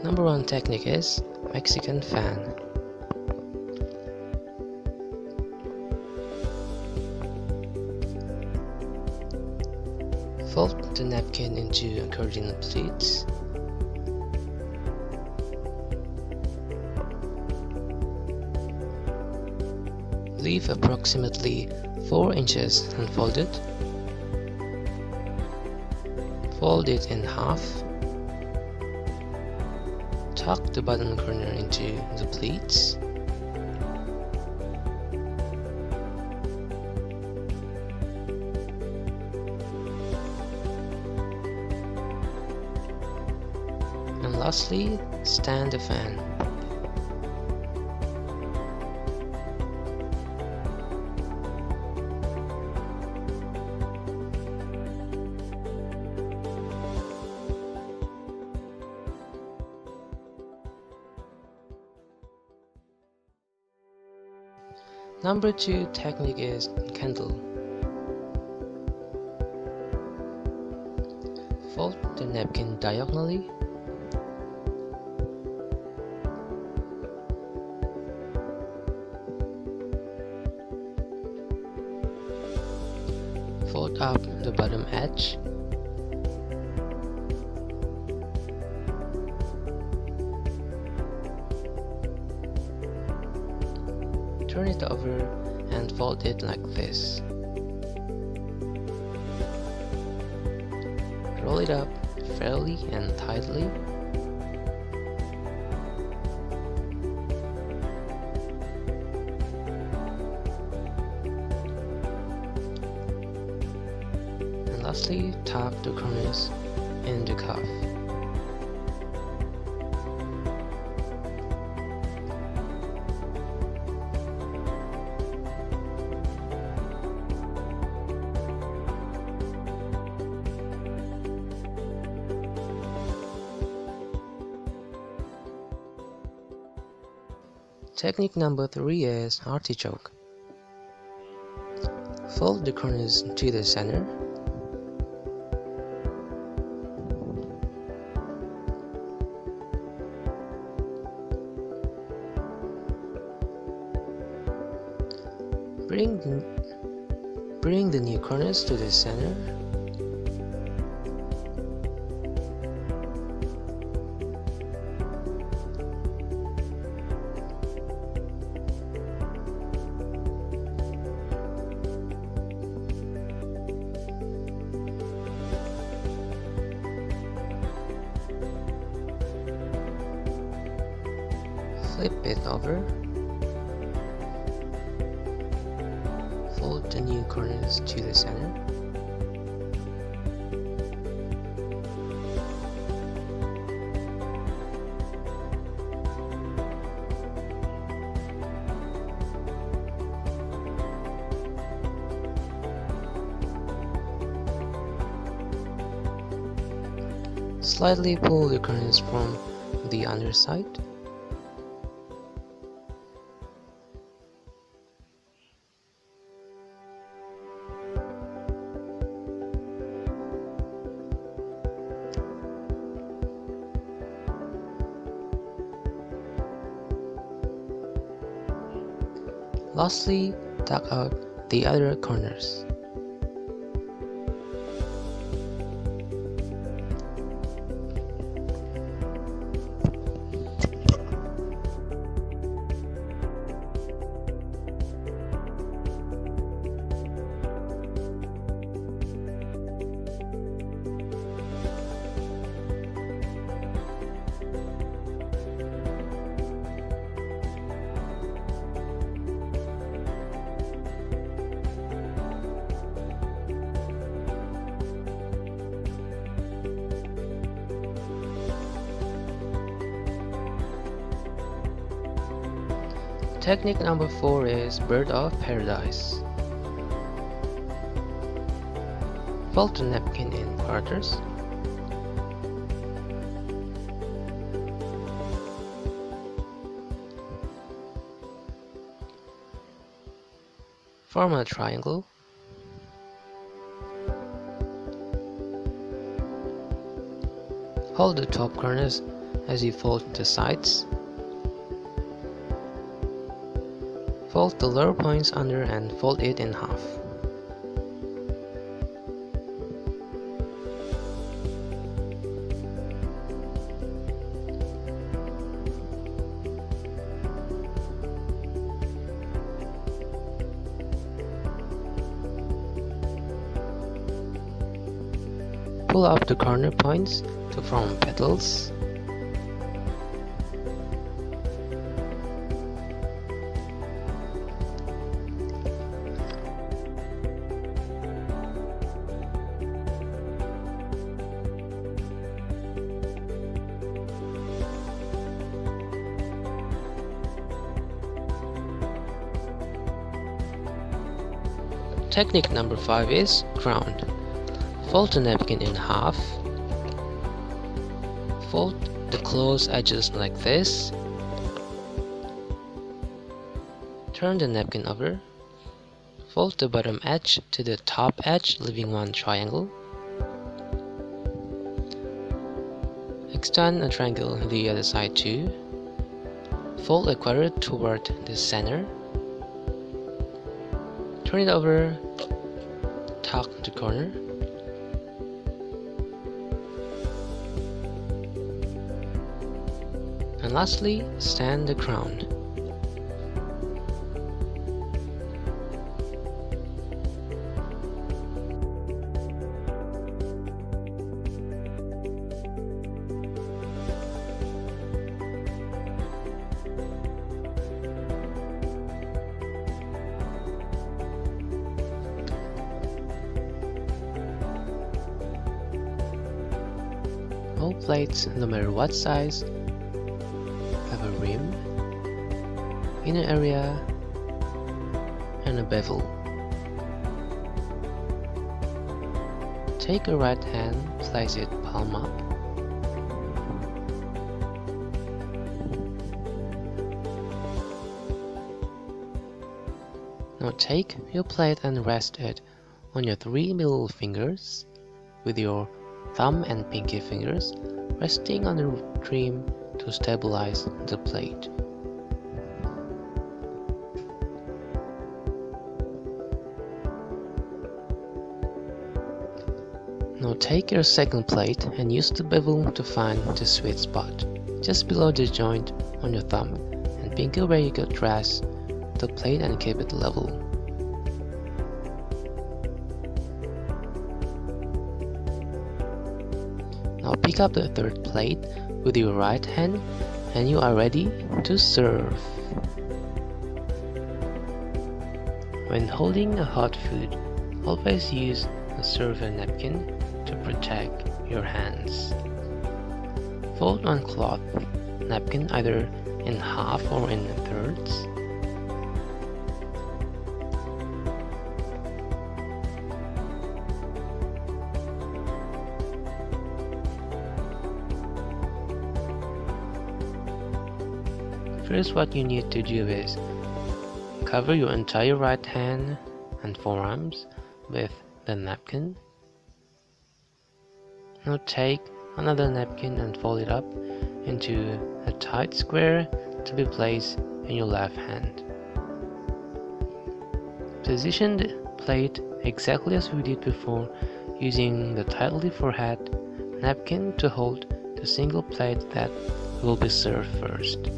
Number 1 technique is Mexican fan. Fold the napkin into accordion pleats. Leave approximately 4 inches unfolded. Fold it in half. Tuck the bottom corner into the pleats. And lastly, stand the fan. Number 2 technique is candle. Fold the napkin diagonally. Fold up the bottom edge. Turn it over and fold it like this. Roll it up fairly and tightly. And lastly, tuck the corners in the cuff. Technique number 3 is artichoke. Fold the corners to the center. Bring the new corners to the center. Flip it over. Fold the new corners to the center. Slightly pull the corners from the underside. Lastly, tuck out the other corners. Technique number 4 is bird of paradise. Fold the napkin in quarters. Form a triangle. Hold the top corners as you fold the sides. Fold the lower points under and fold it in half. Pull up the corner points to form petals. Technique number 5 is ground. Fold the napkin in half. Fold the close edges like this. Turn the napkin over. Fold the bottom edge to the top edge, leaving one triangle. Extend a triangle the other side too. Fold a quarter toward the center. Turn it over. Tuck the corner. And lastly, stand the crown. All plates, no matter what size, have a rim, inner area, and a bevel. Take your right hand, place it palm up. Now take your plate and rest it on your 3 middle fingers, with your thumb and pinky fingers resting on the trim to stabilize the plate. Now take your second plate and use the bevel to find the sweet spot, just below the joint on your thumb, and pinky where you could rest the plate and keep it level. Now pick up the third plate with your right hand and you are ready to serve. When holding a hot food, always use a server napkin to protect your hands. Fold one cloth napkin either in half or in thirds. First, what you need to do is cover your entire right hand and forearms with the napkin. Now take another napkin and fold it up into a tight square to be placed in your left hand. Position the plate exactly as we did before, using the tightly folded napkin to hold the single plate that will be served first.